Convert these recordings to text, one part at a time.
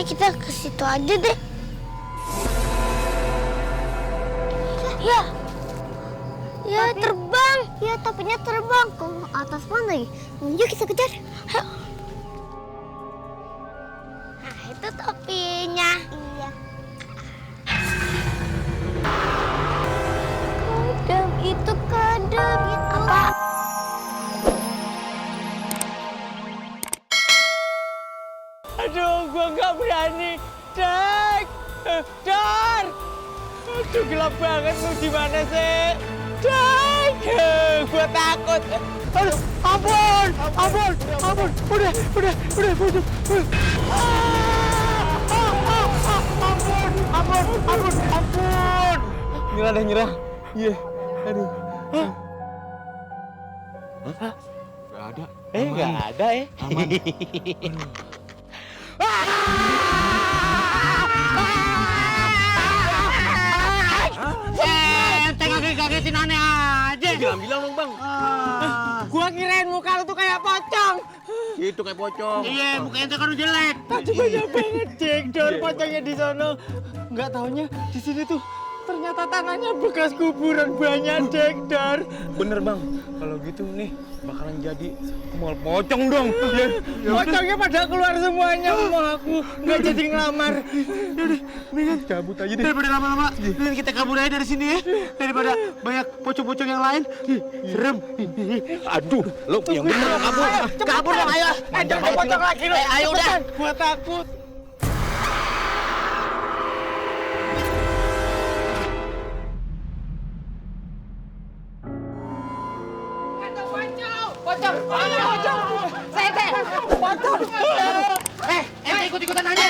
Kayaknya kita ke situ aja deh. Ya. Ya, terbang. Ya, topinya terbang ke atas mana ya? Yuk kita kejar. Ayo. Nah, itu topinya. Iya. Kadam, itu kadam. Apa? Aduh, gua nggak berani. Dek! Dar! Aduh, gelap banget lu gimana sih? Dek! Gua takut. Aduh, ampun! Ampun! Ampun! Udah! Ampun! Ampun! Nyerah deh, nyerah. Iya. Aduh. Hah? Gak ada. Nggak ada Aman. Kagetin aneh aja. Bilang dong bang. Gua kirain muka lu tuh kayak pocong. Itu kayak pocong. Iya, mukanya tuh kan jelek. Tadi banyak banget Jack Dor pocongnya di sono. Nggak taunya di sini tuh ternyata tanahnya bekas kuburan banyak Jack Dor. Bener bang. Kalau gitu nih bakalan jadi mall pocong dong. Pocongnya pada keluar semuanya, mau aku nggak jadi ngelamar. Mendingan cabut aja deh. Daripada lama-lama, mending kita kabur aja dari sini ya. Daripada banyak pocong-pocong yang lain. Serem. Aduh, lo yang bener kabur. Kabur dong, ayo. Jangan pocong lagi lo. Ayo udah. Gua takut. Ikut-ikutan aja.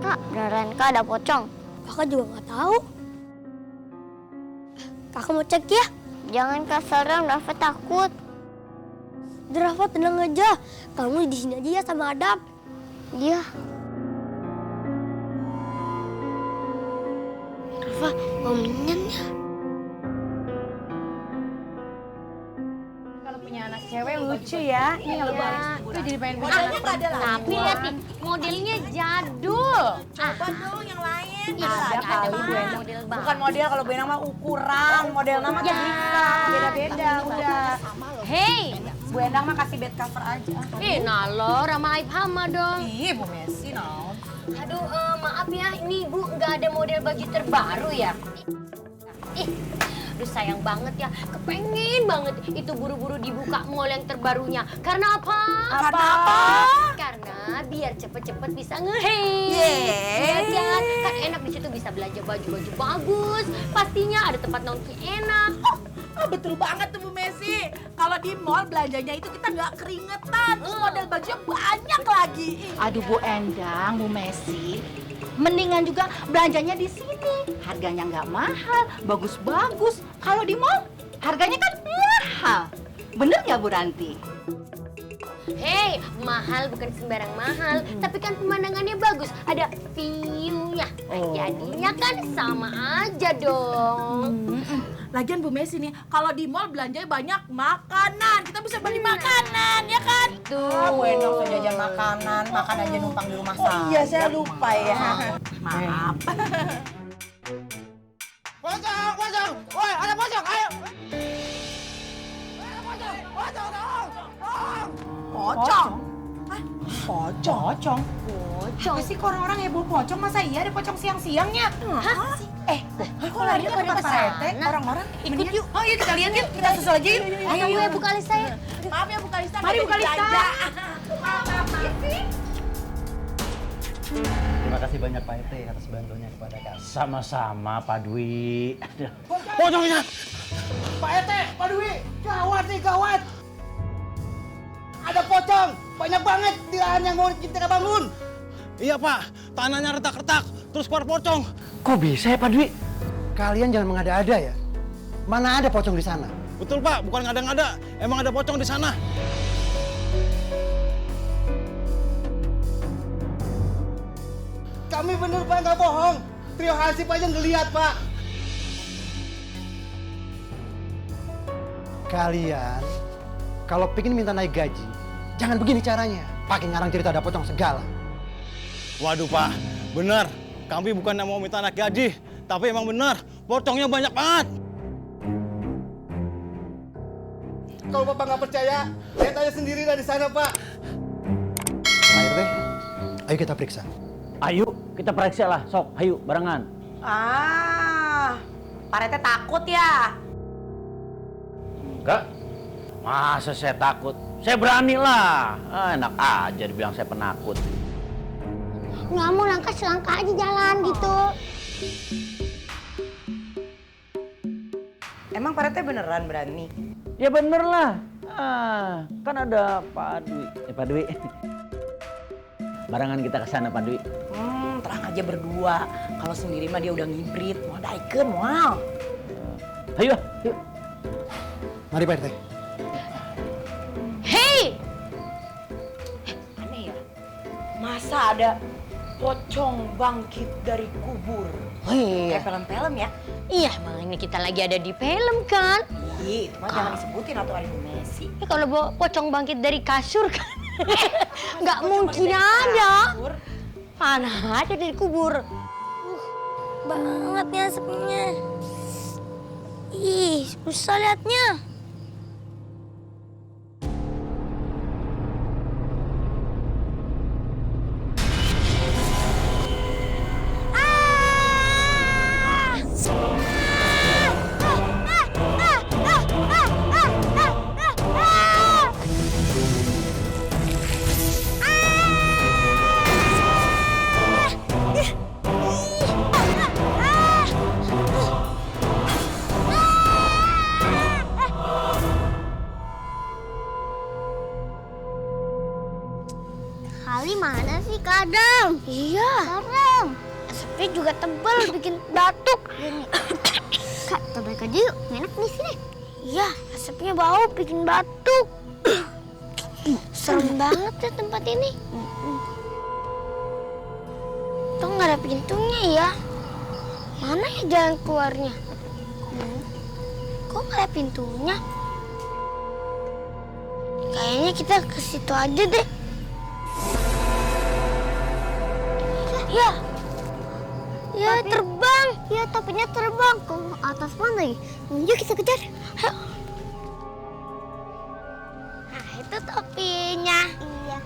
Kak, beneran Kak ada pocong? Kakak juga nggak tahu. Kakak mau cek ya? Jangan Kak, serem, Rafa takut. Rafa tenang aja. Kamu di sini aja ya sama Adam. Iya. Rafa, mau minyan ya? Kalau punya anak cewek lucu ya. Iya, itu jadi pengen punya anak perempuan. Tapi lihat nih, modelnya jadul. Coba dong yang lain. Ada kali gue model banget. Bukan model, kalau benang mah ukuran. Model nama tuh bisa. Beda-beda udah. Hei, Bu Endang mah kasih bed cover aja. nalor sama Aib Hama dong. Ih, Bu Messi no. Aduh, maaf ya, ini Ibu nggak ada model baju terbaru ya? Ih, aduh sayang banget ya, kepengen banget itu buru-buru dibuka mall yang terbarunya. Karena apa? Karena apa? Karena biar cepet-cepet bisa nge-hate. Lihat, kan enak di situ bisa belanja baju-baju bagus. Pastinya ada tempat nongki enak. Oh, betul banget tuh Bu Messi. Kalau di mall belanjanya itu kita nggak keringetan, terus model bajunya banyak lagi. Aduh Bu Endang, Bu Messi, mendingan juga belanjanya di sini. Harganya nggak mahal, bagus-bagus. Kalau di mall, harganya kan mahal. Bener nggak Bu Ranti? Hei, mahal bukan sembarang mahal, tapi kan pemandangannya bagus, ada view-nya. Jadinya kan sama aja dong. Lagian Bu Messi nih, kalau di mall belanjanya banyak makanan. Kita bisa beli makanan, ya kan? Bu Endang tuh jajan makanan, makan aja numpang di rumah saya. Iya, saya lupa ya. Maaf. Pocong! Woi, ada pocong, ayo! Pocong. Pocong? Apa sih kok orang-orang heboh pocong? Masa iya ada pocong siang-siangnya? Hah? Kok lari ke tempat Pak RT? Orang-orang ikut yuk. Oh iya, kita lihat yuk. Kita susul aja yuk. Ayo, ayo, Bu Kalista ya. Maaf ya Bu Kalista. Mari, Bu Kalista. Terima kasih banyak Pak RT atas bantuannya kepada kami. Sama-sama Pak Dwi. Pocongnya! Pak RT, Pak Dwi, gawat nih, gawat! Ada pocong, banyak banget di lahan yang mau kita bangun. Iya Pak, tanahnya retak-retak, terus keluar pocong. Kok bisa ya Pak Dwi? Kalian jangan mengada-ada ya. Mana ada pocong di sana? Betul Pak, bukan ngada-ngada, emang ada pocong di sana. Kami bener Pak, nggak bohong. Trio Hasip aja ngeliat Pak. Kalian Kalau pingin minta naik gaji, jangan begini caranya. Pakai ngarang cerita ada pocong segala. Waduh Pak, bener. Kami bukan mau minta naik gaji, tapi emang bener, pocongnya banyak banget. Kalau Bapak nggak percaya, lihat aja sendiri dari sana, Pak. Pak RT, ayo kita periksa. Ayo, kita periksa lah. Sok, ayo, barengan. Pak RT takut ya? Enggak. Masa saya takut? Saya berani lah. Enak aja dibilang saya penakut. Nggak mau langkah selangkah aja jalan gitu. Emang Pak RT beneran berani? Ya bener lah. Kan ada Pak Dwi. Pak Dwi. Barengan kita ke sana, Pak Dwi. Terang aja berdua. Kalau sendiri mah dia udah ngibrit. Mau daikeun, mau. Ayo, yuk. Mari Pak RT. Hei! Aneh ya? Masa ada pocong bangkit dari kubur? Oh iya. Kayak film-film ya? Iya, emang ini kita lagi ada di film kan? Ih, itu mah jangan disebutin atau ada Bu Messi. Ya, kalau pocong bangkit dari kasur kan? Nggak mungkin ada. Mana ada dari kubur? Banget nih asapnya. Ih, susah liatnya. Kali mana sih kadang? Iya. Kadang. Asapnya juga tebal, bikin batuk. Kak, kita balik aja yuk. Enak di sini. Iya, asapnya bau, bikin batuk. Serem banget ya tempat ini. Tuh nggak ada pintunya ya. Mana ya jalan keluarnya? Kok nggak ada pintunya? Kayaknya kita ke situ aja deh. Ya, ya terbang. Ya topinya terbang ke atas mana lagi? Yuk kita kejar. Ayo. Nah itu topinya. Iya.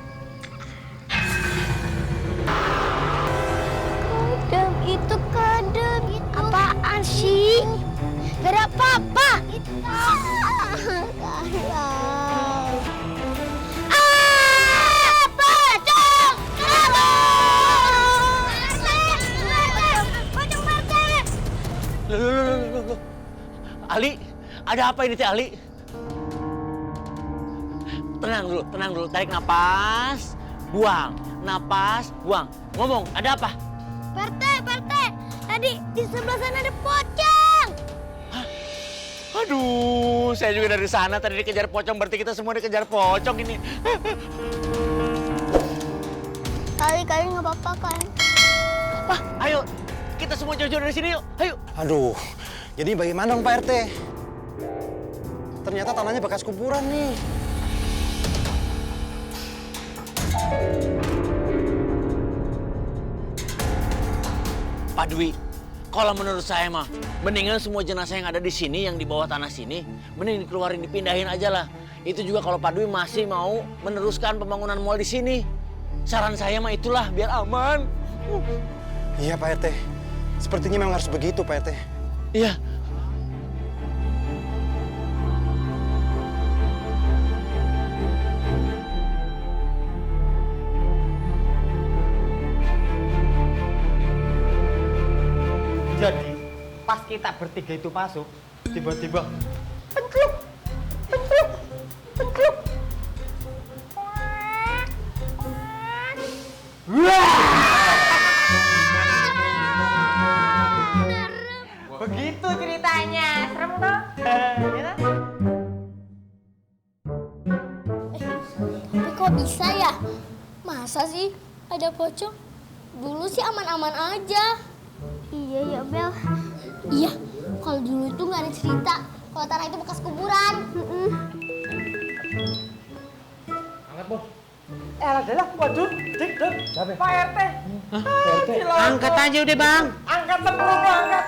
Kadang itu kadang. Apaan sih? Gak ada apa-apa. Loh. Ali, ada apa ini Teh Ali? Tenang dulu. Tarik napas, buang. Napas, buang. Ngomong, ada apa? Perte. Tadi di sebelah sana ada pocong. Hah? Aduh, saya juga dari sana tadi dikejar pocong. Berarti kita semua dikejar pocong ini. Kali-kali nggak apa-apa kan? Wah, ayo. Kita semua jauh-jauh dari sini yuk. Ayo. Aduh, jadi bagaimana dong Pak RT? Ternyata tanahnya bekas kuburan nih. Pak Dwi, kalau menurut saya mah, mendingan semua jenazah yang ada di sini, yang di bawah tanah sini, mending dikeluarin, dipindahin aja lah. Itu juga kalau Pak Dwi masih mau meneruskan pembangunan mal di sini. Saran saya mah itulah, biar aman. Iya Pak RT, sepertinya memang harus begitu Pak RT. Iya. Jadi, pas kita bertiga itu masuk, tiba-tiba Begitu ceritanya. Serem toh? Tapi kok bisa ya? Masa sih ada pocong? Dulu sih aman-aman aja. Iya ya Bel. Iya, kalau dulu itu nggak ada cerita kalau tanah itu bekas kuburan. Bos. Adalah, waduh, dik, dok. Siapa? Pak RT. Hah? Pak RT? Angkat aja udah bang. Angkat 10, angkat.